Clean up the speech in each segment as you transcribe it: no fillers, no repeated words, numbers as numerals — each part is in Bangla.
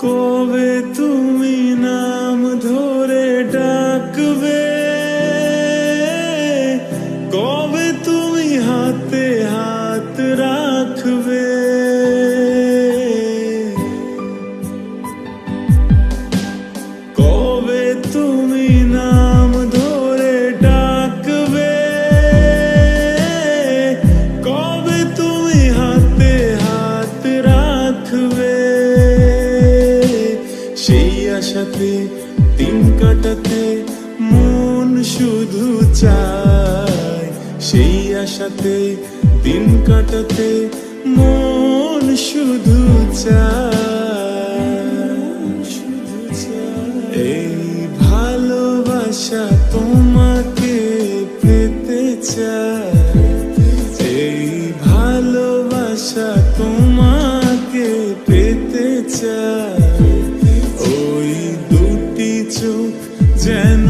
কবে তুমি নাম ধরে ডাকবে, কবে তুমি হাতে হাত রাখবে, কবে তুমি নাম ধরে ডাকবে, কবে তুমি হাতে হাত রাখবে। সেই আশাতে দিন কাটাতে মন শুধু চায়, সেই আশাতে দিন কাটাতে মন শুধু চায়। এই ভালোবাসা তোমাকে পেতে চায়, এই ভালোবাসা তোমাকে পেতে চায়। ওই দুটি চোখ যেন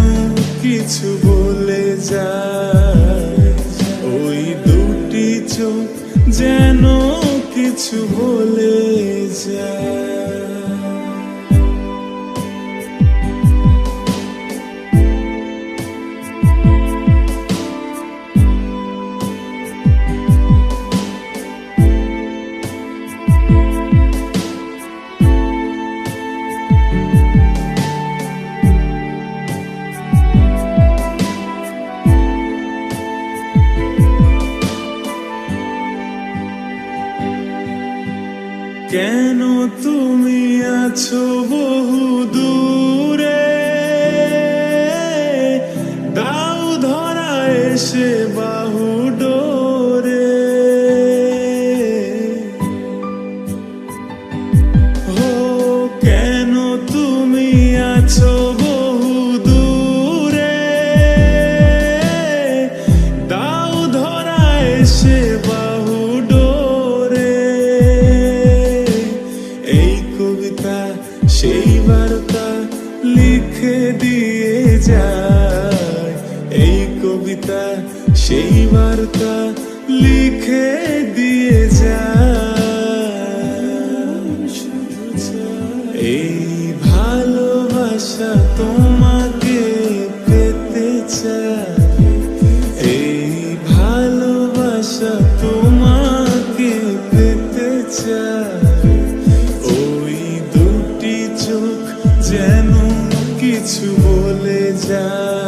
কিছু বলে যায়, ওই দুটি চোখ যেন কিছু বলে যায়। কেন তুমি আছো বহু দূরে, দাও ধরা এসে বাহু ডোরে। ও কেন তুমি আছো বহু দূরে, দাও ধরা এসে বাহু ডোরে। সেই বার্তা লিখে দিয়ে যায়, এই কবিতা সেই বার্তা লিখে দিয়ে যায়। এই ভালোবাসা তোমাকে পেতে চায়, এই ভালোবাসা তোমাকে পেতে চায়। যেন কিছু বলে যায়।